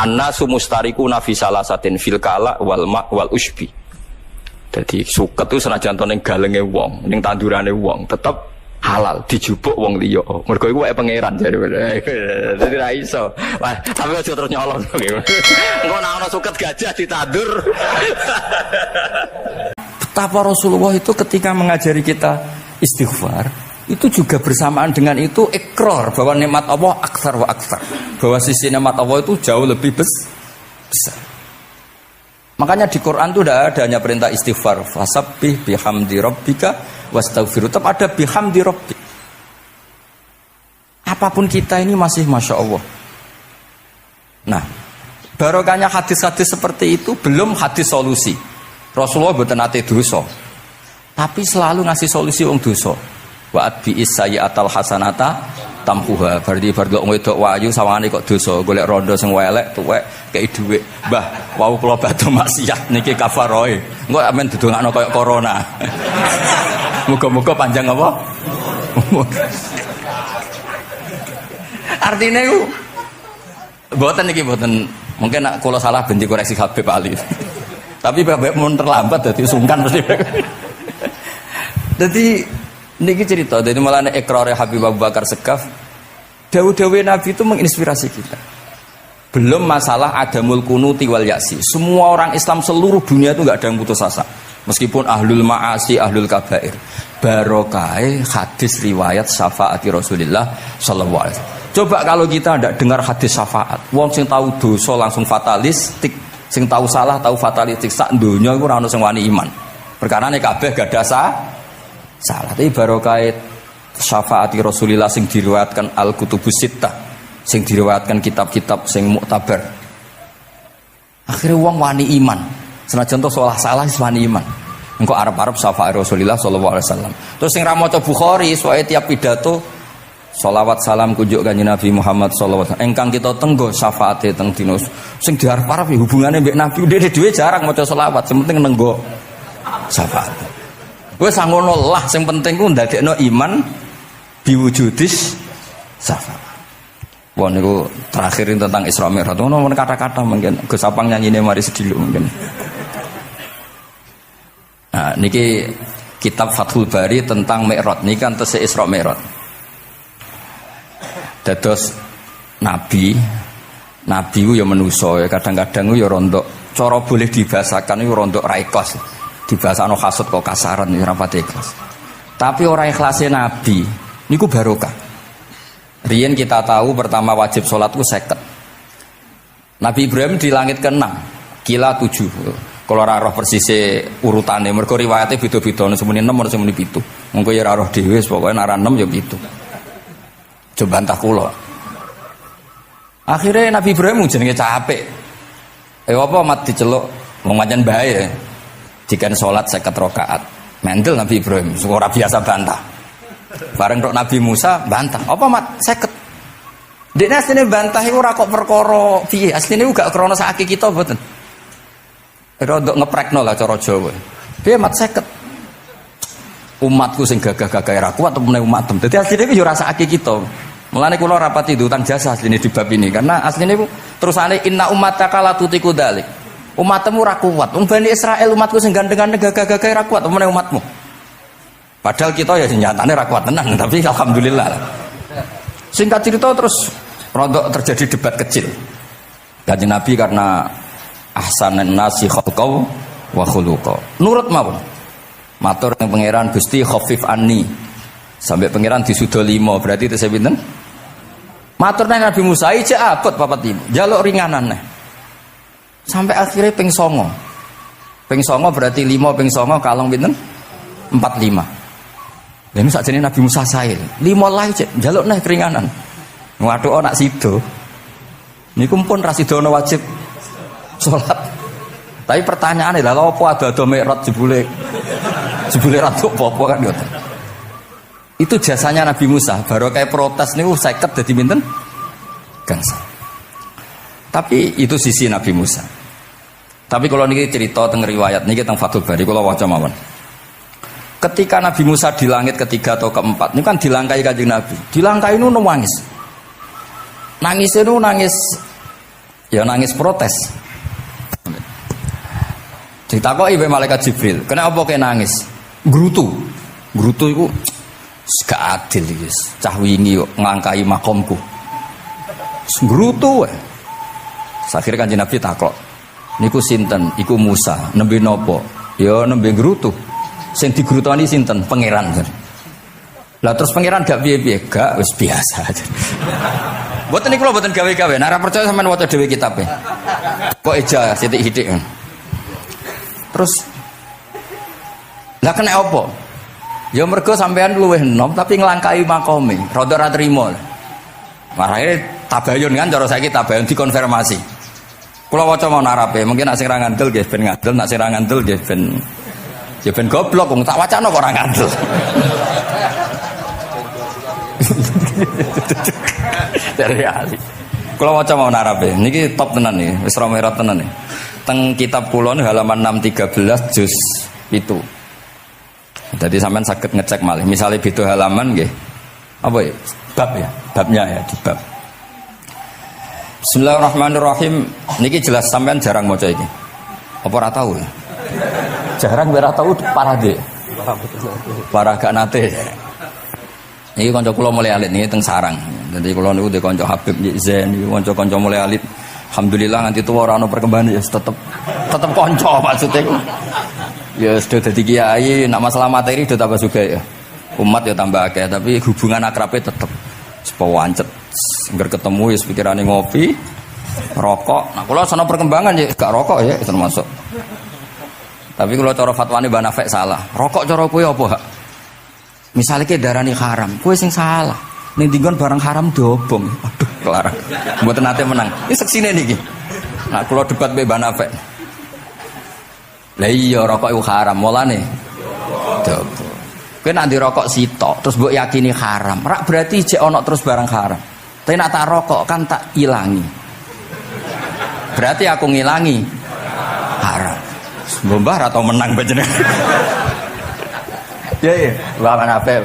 Annasu mustariquna fi salasatin fil kala wal ma wal usbi. Jadi suket itu senajan to ning galenge wong, ning tandurane wong, tetep halal dijupuk wong liya. Mergo iku wae pangeran jare. Dadi ra iso. Wah, tapi aja terus nyolong. Engko nek ana suket gajah ditandur. Betapa Rasulullah itu ketika mengajari kita istighfar, itu juga bersamaan dengan itu ikrar bahwa nikmat Allah aktsar wa aktsar. Bahwa sisi nikmat Allah itu jauh lebih besar. Makanya di Quran itu tidak ada hanya perintah istighfar, fasabbih bihamdi rabbika wastaghfiru, tetap ada bihamdi rabbik. Apapun kita ini masih masya Allah. Nah, barokahnya hadis-hadis seperti itu belum hadis solusi. Rasulullah mboten nate dosa, tapi selalu ngasih solusi wong dosa. Wa atbi'is sayyi'atal hasanata tamhuha. Berarti bar delok wedok wayu sawangane kok dosa, golek rondo sing elek tuwek kei dhuwit. Mbah, wau kula badhe maksiat niki kafaroe. Engko amen didongakno kaya corona. Muga-muga panjang apa? Artinya itu mboten niki mboten, mungkin nek kula salah ben dikoreksi Habib Ali. Tapi bapak mun terlambat dadi sungkan mesti. Dadi niki cerita, jadi malah ikrare Habib Abu Bakar Segaf, dawe-dawe Nabi itu menginspirasi kita. Belum masalah adamul kunuti wal yaksi. Semua orang Islam seluruh dunia itu nggak ada yang putus asa. Meskipun ahlul ma'asi, ahlul kabair. Barokai hadis riwayat syafaati Rasulullah sallallahu alaihi wasallam. Coba kalau kita tidak dengar hadis syafaat, wong sing tahu dosa langsung fatalistik, sing tahu salah tahu fatalistik, sak donya iku ora ono sing wani iman. Perkarane kabeh gak ada salah, tapi barokah syafaati Rasulullah sing diriwayatkan Al-Kutubus Sittah, sing diriwayatkan kitab-kitab sing muktabar. Akhirnya wong wani iman. Senajan to salah wis wani iman. Engko arep-arep syafaat Rasulullah sallallahu alaihi wasallam. Terus sing ra maca Bukhari soal tiap pidato sholawat salam kunjuk kanjeng Nabi Muhammad sallallahu alaihi wasallam. Engkang kita tenggo syafaate teng dina sing diarep-arep hubungane mbek Nabi dhewe jarang maca sholawat, sing penting nenggo syafaat. Wes ngono lah, sing penting ku ndadekno iman biwujudis syafaat. Wah niku terakhirin tentang Isra Mi'raj. Ono kata-kata mungkin Gus Apang nyanyine mari sedhilu mungkin. Nah, niki kitab Fathul Bari tentang Mi'raj. Niki kan tesih Isra Mi'raj. Dados nabi ku ya manusa ya, kadang-kadang ku ya rondok cara boleh dibahasakan ku rondok ra ikhlas. Dibahasano hasud kok kasaran ya ora pati ikhlas. Tapi ora ikhlase nabi niku barokah. Riyen kita tahu pertama wajib salat ku 50. Nabi Ibrahim di langit ke-6, kila 7. Kalau ora roh persise urutane, mergo riwayate beda-beda, semene 6 ora semene 7. Mengko ya ora roh dhewe, pokoke nek ora 6 ya 7. Coba bantah kula. Akhirnya Nabi Ibrahim jenenge capek. Apa mat diceluk wong pancen bae. Dikan salat 50 rakaat. Mendel Nabi Ibrahim, ora biasa bantah. Bareng tok Nabi Musa bantah. Apa mat 50? Dekne asline bantah iku ora kok perkara piye. Asline iku gak krana sakake kita mboten. Rodok ngeprekno lah cara Jawa. Piye mat 50? Umatku sing gagah-gagah ra kuat temene umatem. Dadi asline iku yo rasake kita. Mulane kula rapati utang jasa asline di bab ini karena asline iku terusane inna ummataka la tutiku dzalik. Umatmu ora kuat. Wong Bani Israil umatku sing gandengan gagah-gagah ra kuat temene umatmu. Padahal kita ya nyatane ra kuat tenan, tapi alhamdulillah. Singkat cerita terus rodok terjadi debat kecil. Kanjeng Nabi karena ahsanan nasi khalqau wa khuluqa. Nurut mawon. Matur ning pangeran Gusti khafif anni. Sampai pangeran disudo 5, berarti itu saya pinten? Matur nang Nabi Musa iki abot 45. Njaluk ringanan neh. Sampai akhirnya ping 9. Ping 9 berarti 5 ping 9 kalong pinten? 45. Lha sak jenenge Nabi Musa sae. 15 cek njaluk neh keringanan. Waduh nak sido. Niku pun ra sidono wajib salat. Tapi pertanyaane lha apa ada Mi'raj jebule ra apa-apa kan ngoten. Itu jasanya Nabi Musa. Baru kayak protes niku 50 dadi pinten? Gangsa. Tapi itu sisi Nabi Musa. Tapi kalau niki cerita teng riwayat niki teng Fathul Bari kula waca mawon. Ketika Nabi Musa di langit ketiga atau keempat, ini kan dilangkai kanjeng Nabi. Dilangkai itu nangis. Nangis itu nangis Ya nangis protes. Ditakoki mbek malaikat Jibril, "Kenapa kowe nangis?" Grutu iku gak adil iki. Cah wingi kok ngangkai makomku. Grutu wae. Akhire Kanjeng Nabi takok, "Niku sinten?" "Iku Musa." "Nembe napa?" "Ya nembe grutu." Sing digrutoni sinten? Pangeran. Lah terus pangeran gak piye-piye? Gak, wis biasa aja. Mboten niku lho mboten gawe-gawe. Nek ora percaya sampean waca dhewe kitabe. Kok eja sithik-sithik. Terus lah kena apa? Ya mergo sampean luwih enom tapi nglangkai makome. Rada ora trima. Marane tabayun kan cara saiki tabayun dikonfirmasi. Kula waca mau narape, mungkin nek sing ra ngandel nggih ben ngandel, nek sing ra ngandel nggih ben ya ben goblok wong tak wacana kok ora ngandel. Dari ali. Kula waca mau narape, niki top tenan nih, wis romerot tenan nih. Teng kitab kula halaman 613 juz itu. Jadi sampean saged ngecek malih. Misale beda halaman nggih. Apa ya? Bab ya, babnya ya di bab. Bismillahirrahmanirrahim. Niki jelas sampean jarang maca iki. Apa ora tahu ya? Jarang ora tahu parah deh. Parah gak nate. Niki kanca kula mulai alit niki teng sarang. Dadi kula niku de kanca Habib Zain niku kanca mulai alit. Alhamdulillah nganti tuwa ora ana perkembangan ya tetep kanca maksudnya. Ya sudah dadi kiai, nak masalah materi sudah tambah juga ya. Umat ya tambah akeh, tapi hubungan akrabe tetep sepo wancet. Engger ketemu ya pikirane ngopi, rokok. Nah, kula sono perkembangan ya gak rokok ya termasuk. Tapi kalau cara fatwane Mbah Nafek salah. Rokok cara kowe apa, Hak? Misale ke darani haram, kowe sing salah. Ning dinggon barang haram dobong. Aduh, kelarang. Mboten nate menang. Iki seksine niki. Nah, kula debat mbek Mbah Nafek. Lah iya rokok iku haram, mulane dobong. Kowe nek ndirokok sitok terus mbok yakini haram, rak berarti jek ana terus barang haram. Tapi nek tak rokok kan tak ilangi. Berarti aku ngilangi haram. Mbah atau menang panjenengan. Ya, mana apa.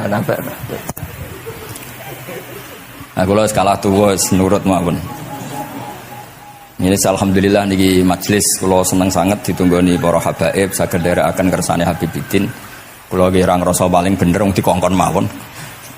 Nah, kula skala tuwa nurut mawon. Ini alhamdulillah niki majelis kula seneng sanget ditunggoni para habaib saged nderekaken kersane Habibiddin. Kula nggih ora ngrasa paling bener wong dikongkon mawon.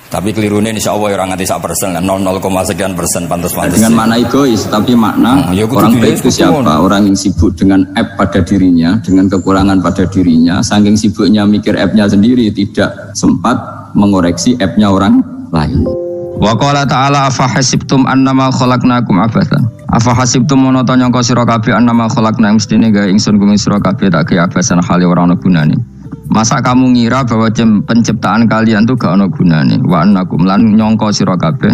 Tapi kelirune insyaallah ora nganti 1% kan 0,0 sekian persen pantes-pantes. Dengan makna egois tapi makna orang baik itu siapa? Orang yang sibuk dengan app pada dirinya, dengan kekurangan pada dirinya, saking sibuknya mikir app-nya sendiri tidak sempat mengoreksi app-nya orang lain. Wa qala ta'ala afa hasibtum annama khalaqnakum abathan. Afa hasibtum mono to nyangka sira kabeh annama khalaqna mestine gawe ingsun kuwi sira kabeh tak gawe abasan hale ora ana gunane. Masa kamu ngira bahwa penciptaan kalian tuh gak ono gunane? Wa annakum lan nyangka sira kabeh.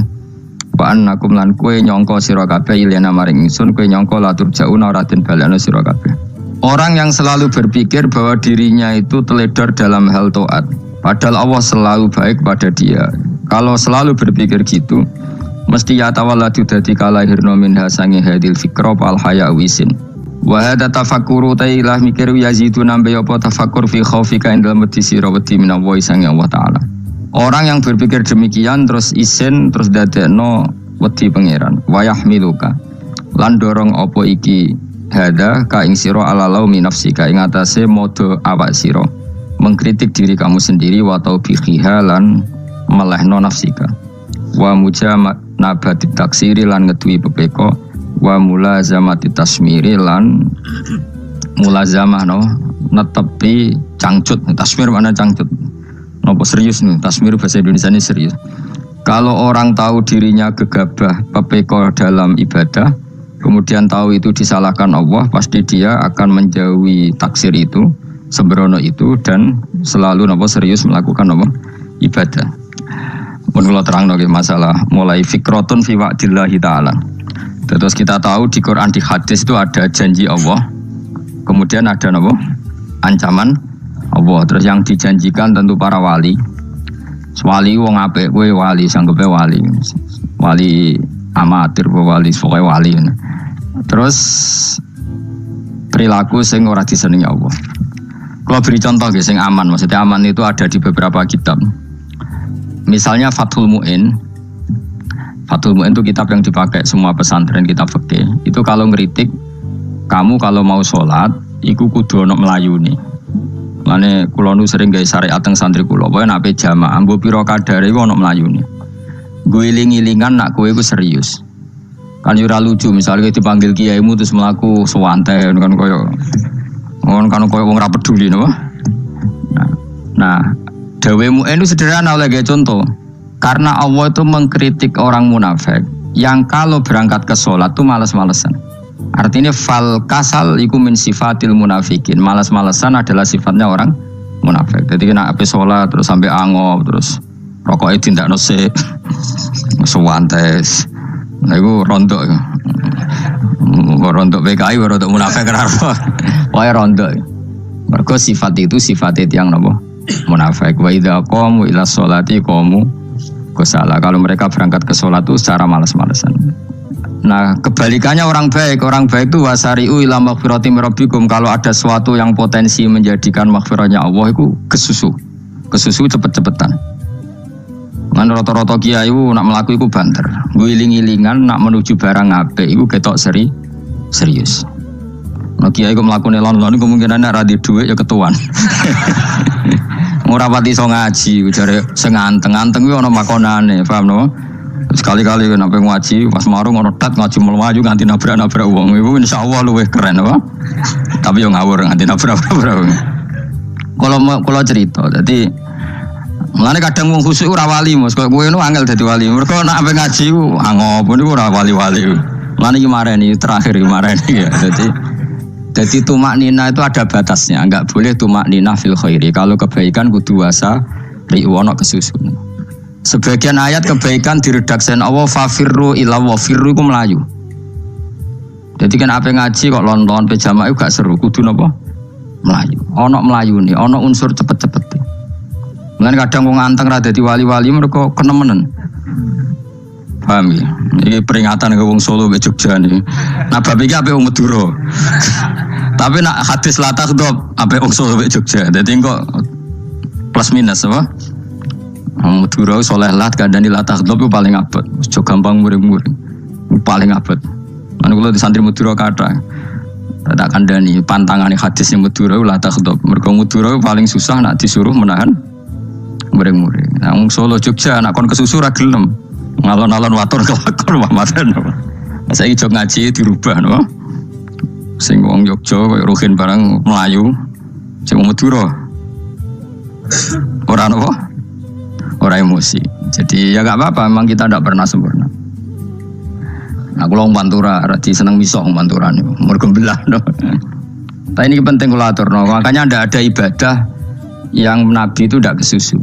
Wa annakum lan kowe nyangka sira kabeh ilena maring ingsun kowe nyangka latur jauna ora den balekno sira kabeh. Orang yang selalu berpikir bahwa dirinya itu teledor dalam hal taat, padahal Allah selalu baik pada dia. Kalau selalu berpikir gitu, mesti ya tawalladu dadi kalahirna minha sangi hadil fikra al haya wisin. Wa hadza tafakkuru tailah mikir yazidu nambe apa tafakkur fi khaufika indal mati sira wedi minallahi sangi Allah taala. Orang yang berpikir demikian terus isin terus dadekno wedi pangeran. Wa yahmiluka lan dorong apa iki hadza ka ing sira ala laumi nafsika ing atase modo awak sira mengkritik diri kamu sendiri wa taubihiha lan melehno nafsika. Wa mujama nabati taksiri lan ngeduwi pepeko wa mulazamati tasmiri lan mulazamah netepi cangcut. Tasmir mana cangcut? Nopo serius nih, tasmir bahasa Indonesia ini serius. Kalau orang tahu dirinya gegabah pepeko dalam ibadah, kemudian tahu itu disalahkan Allah, pasti dia akan menjauhi taksir itu, sembrono itu, dan selalu nopo serius melakukan nopo ibadah. Menurut terang nopo masalah mulai fikrotun fi wa'dillahi ta'ala. Terus kita tahu di Quran di hadis itu ada janji Allah, kemudian ada apa? Ancaman Allah. Terus yang dijanjikan tentu para wali. Wali wong apik kowe wali sanggepe wali amatir wali pokoke wali. Terus perilaku sing ora disenengi Allah. Kalau beri contoh guys, sing aman, maksudnya aman itu ada di beberapa kitab. Misalnya Fathul Mu'in Fathul Mu'in itu kitab yang dipakai semua pesantren, kitab fikih. Itu kalau ngeritik, kamu kalau mau sholat, iku kudu ono melayuni. Lane kula nu sering gawe syariat teng santri kula, pokoke nek jamaah mbok pira kadare iku ono melayuni. Guling-gilingan nak kowe iku serius. Kan yo ora lucu misalnya dipanggil kiaimu terus mlaku sewantai kan koyo wong ora peduli napa. Nah, dawe Mu'in itu sederhana oleh contoh. Karena Allah itu mengkritik orang munafik yang kalau berangkat ke sholat tuh malas-malesan. Artinya fal kasal iku min sifatil munafikin. Malas-malesan adalah sifatnya orang munafik. Jadi kena habis sholat terus sampai angop terus rokoknya tindak nose sewantes. Nah itu rontok. Rontok PKI, rontok munafik kenapa? Wah rontok. Mergo sifat itu sifat yang napa? Munafik. Wa idza qamu ila sholati qamu kusala. Kalau mereka berangkat ke sholat itu secara malas-malasan. Nah kebalikannya orang baik itu wasari'u ila maghfirati mirabbikum. Kalau ada sesuatu yang potensi menjadikan maghfirahnya Allah itu kesusu cepet-cepetan. Kan rata-rata kiai itu nak melaku itu banter, guling-gilingan nak menuju barang apik itu ketok serius. Nah kiai itu melakukan elon-elon kemungkinannya radi duit ya ketuan. Ora pati iso ngaji, jare sing anteng-anteng kuwi ana makonane, paham no? Sekali-kali nek ngaji, pas marung ana tat ngaji mlayu nganti nabrak-nabrak wong. Iku insyaallah luwih keren apa? Tapi yo ngawur nganti nabrak-nabrak wong. Kalau cerita, dadi mulane kadang wong khusuk ora wali, Mas. Kok kowe ngono angel dadi wali. Mergo nek ape ngaji ku angop niku ora wali-wali. Mulane iki mareni terakhir iki mareni ya. Jadi tumak nina itu ada batasnya, enggak boleh tumak nina fil khairi. Kalau kebaikan kudu wasa riwono kesusun. Sebagian ayat kebaikan diredaksen Allah fafirru ila wa firru iku melayu. Jadi kan apa ngaji kok lonton pejama itu gak seru, kudu napa? Melayu. Ono melayune, ono unsur cepet-cepet. Mulane kadang wong anteng ra dadi wali-wali mergo kenemenen. Paham ya? Ini peringatan ke wong Solo ke Jogja nih. Nah bab iki ape wong Madura. Tapi nak hadis latah dop ape wong Solo ke Jogja. Dadi kok plus minus apa? Wong Madura soleh lat kandhani latah dop itu paling abot. Aja gampang muring-muring. Paling abot. Lan kula di santri Madura kathah. Tak kandhani pantangane hadis yang Madura latah dop. Mergo Madura paling susah nak disuruh menahan muring-muring. Nah wong Solo Jogja nak kon kesusu ra gelem. Ngalon-alon watur kelakon mamatan. Saya ijo ngaji dirubah no. Sing wong Jogja koyo Ruhin barang Melayu, sing wong Madura. Ora napa? Ora emosi. Jadi ya enggak apa-apa, memang kita tidak pernah sempurna. Nah, kula wong Pantura radi seneng misok wong Pantura niku. Mergo belah no. Tapi ini penting kula aturno, makanya ada ibadah yang Nabi itu tidak kesusu.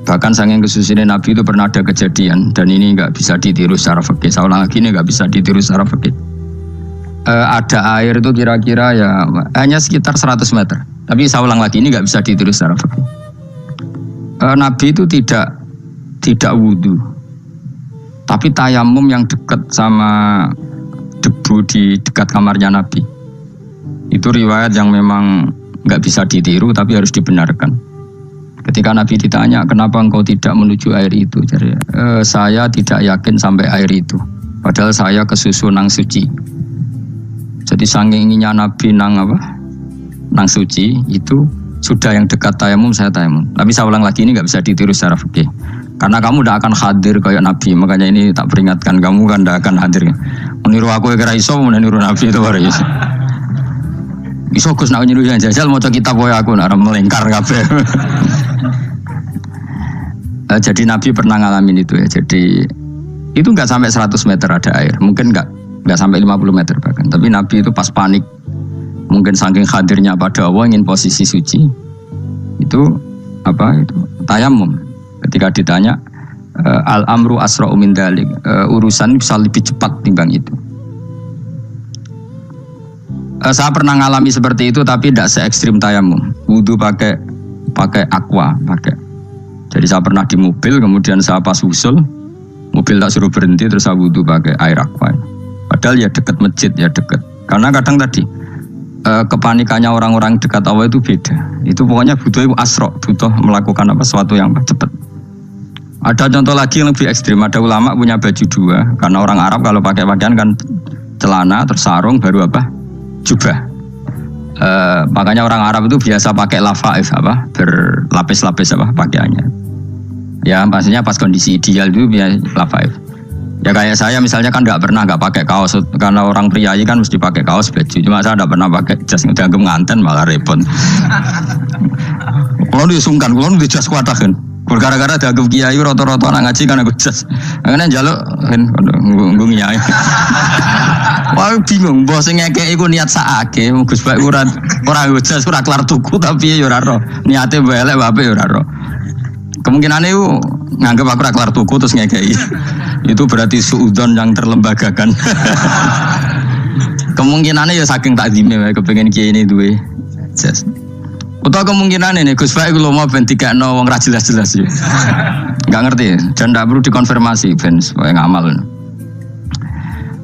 Bahkan saking kesusunan Nabi itu pernah ada kejadian dan ini nggak bisa ditiru secara fikih. Saya ulang lagi ini nggak bisa ditiru secara fikih. Ada air itu kira-kira ya hanya sekitar 100 meter. Tapi saya ulang lagi ini nggak bisa ditiru secara fikih. Nabi itu tidak wudu, tapi tayamum yang dekat sama debu di dekat kamarnya Nabi. Itu riwayat yang memang nggak bisa ditiru tapi harus dibenarkan. Ketika Nabi ditanya, kenapa engkau tidak menuju air itu? Jadi, saya tidak yakin sampai air itu. Padahal saya kesusu nang suci. Jadi saking inginnya Nabi nang suci itu sudah yang dekat tayamum saya tayamum. Tapi saya ulang lagi ini nggak bisa ditiru secara fikih. Karena kamu tidak akan hadir kayak Nabi. Makanya ini tak peringatkan kamu kan tidak akan hadir. Meniru aku kira iso, meniru Nabi itu baru iso. Iso Gus nak niru yang jajal maca kitab koyo aku nak melingkar kabeh. Jadi Nabi pernah ngalamin itu ya. Jadi itu nggak sampai 100 meter ada air, mungkin nggak sampai 50 meter bahkan. Tapi Nabi itu pas panik, mungkin saking hadirnya pada Allah ingin posisi suci, itu tayamum. Ketika ditanya al amru asra'u min dzalik, urusan bisa lebih cepat timbang itu. Saya pernah ngalami seperti itu tapi tidak se ekstrim tayamum. Wudu pakai aqua, pakai. Jadi saya pernah di mobil, kemudian saya pas usul, mobil tak suruh berhenti, terus saya wudu pakai air aqua. Padahal ya dekat masjid, ya dekat. Karena kadang tadi kepanikannya orang-orang dekat Allah itu beda. Itu pokoknya butuh asro, butuh melakukan sesuatu yang cepat. Ada contoh lagi yang lebih ekstrim. Ada ulama punya baju dua. Karena orang Arab kalau pakai pakaian kan celana, terus sarung, baru apa? Jubah. Makanya orang Arab itu biasa pakai lafaif apa? Berlapis-lapis apa pakaiannya. Ya pastinya pas kondisi ideal itu biasa lafaif. Ya kayak saya misalnya kan nggak pakai kaos karena orang priayi kan mesti pakai kaos baju. Cuma saya nggak pernah pakai jas dianggap nganten malah repot. Kalau disungkan, kalau di jas kuat kan. Gara-gara dianggap kiai rata-rata anak ngaji kan aku jas. Makanya jaluk kan nggung nyai. Wah bingung, bos ngekek iku niat sakake, Gus Baik ora jas ora kelar tuku tapi ya ora ro. Niate elek wae ya ora ro. Kemungkinan itu nganggep aku kelar tuku terus ngekei. Itu berarti suudzon yang terlembagakan. Kemungkinannya ya saking takdime wae kepengin kiai ini duwe jas. Utawa kemungkinan ini Gus Baik lu mau ben dikekno wong ra jelas-jelas ya. Enggak ngerti dan enggak perlu dikonfirmasi ben supaya ngamal.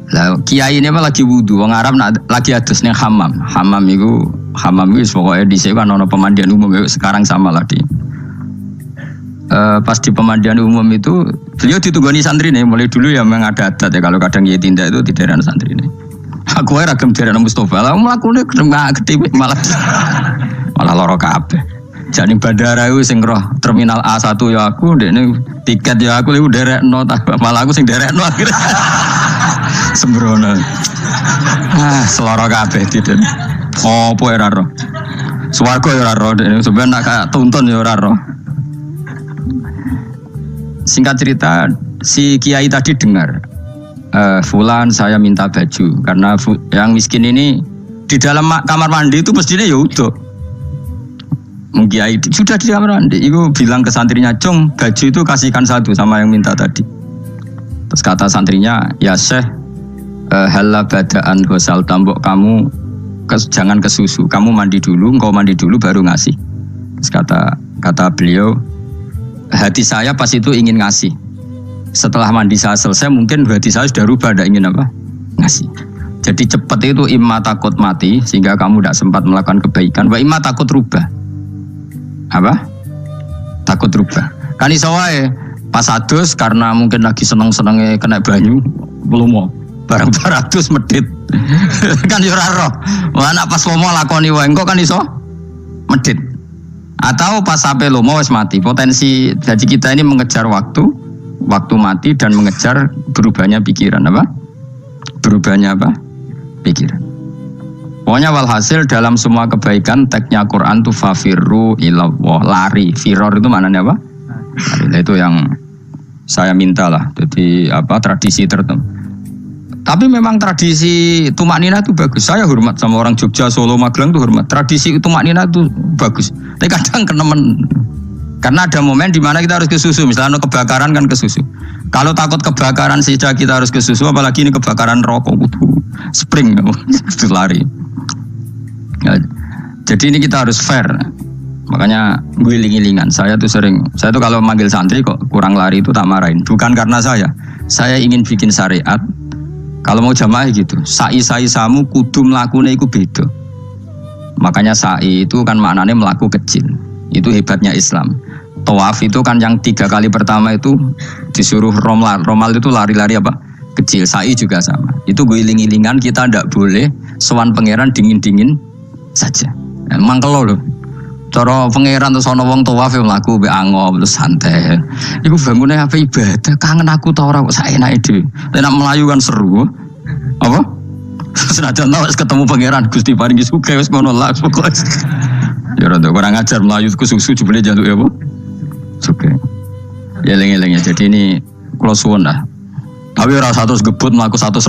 Lah kiai ini mah lagi wudu, wong Arab lagi adus ning hammam. Hammam iku pokoke dhisik kan ana pemandian umum sekarang sama lah di. Pas di pemandian umum itu beliau ditunggoni santri nih, mulai dulu ya memang ada adat ya kalau kadang kiai tindak itu di daerah santri nih. Aku aja ragam daerah Mustafa lah, melakukannya nggak ketipik malah loro kabeh. Jadi bandara itu sing roh terminal A1 ya aku, ini tiket ya aku liu derek no, malah aku sing derek no akhirnya sembrono. Seloro kabeh tidak. Oh, apa ya roh? Swarga ya roh, sebenarnya nak kayak tuntun ya roh. Singkat cerita, si kiai tadi dengar, Fulan saya minta baju karena yang miskin ini di dalam kamar mandi itu mestinya ya udah. Kiai sudah di kamar mandi, itu bilang ke santrinya, Cung baju itu kasihkan satu sama yang minta tadi. Terus kata santrinya, ya Syekh, halla badaan gosal tambok kamu jangan ke susu, kamu mandi dulu, engkau mandi dulu baru ngasih. Terus kata beliau, hati saya pas itu ingin ngasih. Setelah mandi saya selesai mungkin hati saya sudah rubah, tidak ingin apa? Ngasih. Jadi cepat itu imma takut mati sehingga kamu tidak sempat melakukan kebaikan, wa imma takut rubah. Apa? Takut rubah. Kan iso wae pas adus karena mungkin lagi seneng-senenge kena banyu belum mau barang 200 medit. Kan yo ora roh. Wah nek pas lomo lakoni wae engko kan iso medit. Atau pas sampai lomo wis mati. Potensi jadi kita ini mengejar waktu mati dan mengejar berubahnya pikiran apa? Berubahnya apa? Pikiran. Pokoknya walhasil dalam semua kebaikan teksnya Quran tuh fafirru ilallah, lari. Firor itu maknanya apa? Lari. Itu yang saya minta lah. Jadi apa tradisi tertentu. Tapi memang tradisi tumak nina itu bagus. Saya hormat sama orang Jogja, Solo, Magelang itu hormat. Tradisi tumak nina itu bagus. Tapi kadang kenemen. Karena ada momen di mana kita harus ke susu. Misalnya kebakaran kan ke susu. Kalau takut kebakaran saja kita harus ke susu. Apalagi ini kebakaran rokok, spring, itu lari. Ya, jadi ini kita harus fair. Makanya gue iling-ilingan. Saya tuh kalau manggil santri kok kurang lari itu tak marahin. Bukan karena saya ingin bikin syariat. Kalau mau jamaah gitu, sa'i samu kudu mlakune iku beda. Makanya sa'i itu kan maknanya melaku kecil. Itu hebatnya Islam. Tawaf itu kan yang 3 kali pertama itu disuruh romal. Romal itu lari-lari apa? Kecil. Sa'i juga sama. Itu guling-gilingan kita ndak boleh sowan pangeran dingin-dingin saja. Emang kalau loh. Cara pangeran terus ana wong tawaf mlaku mbek angop terus santai. Iku bangune apa ibadah? Kangen aku ta ora kok saenake dhewe. Nek melayu kan seru. Apa? Senajan wis ketemu pangeran Gusti paringi sugih wis ngono lah pokoke. Ya rada kurang ajar melayu ku susu jebule jaluk ya apa? Sugih. Ya eling-eling ya. Jadi ini kula suwun lah. Tapi ora 100 gebut mlaku 120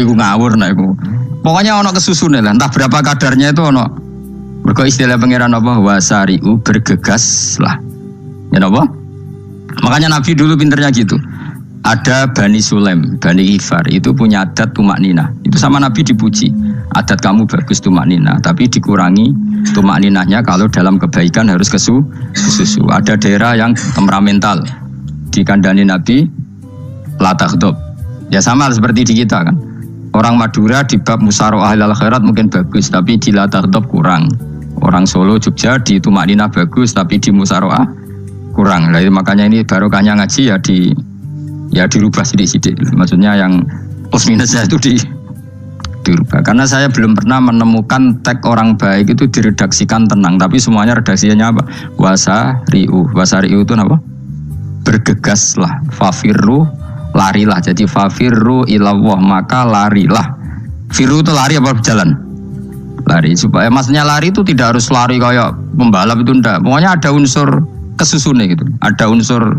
iku ngawur nek iku. Pokoknya ana kesusune lah, entah berapa kadarnya itu ana. Mergo istilah pangeran apa wasari'u bergegas lah. Ya apa? Makanya Nabi dulu pinternya gitu. Ada Bani Sulaim, Bani Hifar itu punya adat tumak nina. Itu sama Nabi dipuji. Adat kamu bagus tumak nina, tapi dikurangi tumak ninahnya kalau dalam kebaikan harus ke susu. Ada daerah yang temperamental. Dikandani Nabi la takhdhab. Ya sama seperti di kita kan. Orang Madura di bab musyawarah ahlul khairat mungkin bagus, tapi di la takhdhab kurang. Orang Solo, Jogja di tumak ninah bagus, tapi di musyawarah kurang. Nah, makanya ini barokahnya ngaji ya dirubah sidik-sidik. Maksudnya yang plus minusnya itu dirubah. Karena saya belum pernah menemukan tag orang baik itu diredaksikan tenang, tapi semuanya redaksinya apa? Wasari'u itu apa? Bergegaslah, fafirru, larilah. Jadi fafirru ilallah, maka larilah. Firu itu lari apa berjalan? Lari, supaya maksudnya lari itu tidak harus lari kayak pembalap itu, enggak. Pokoknya ada unsur kesusunnya gitu, ada unsur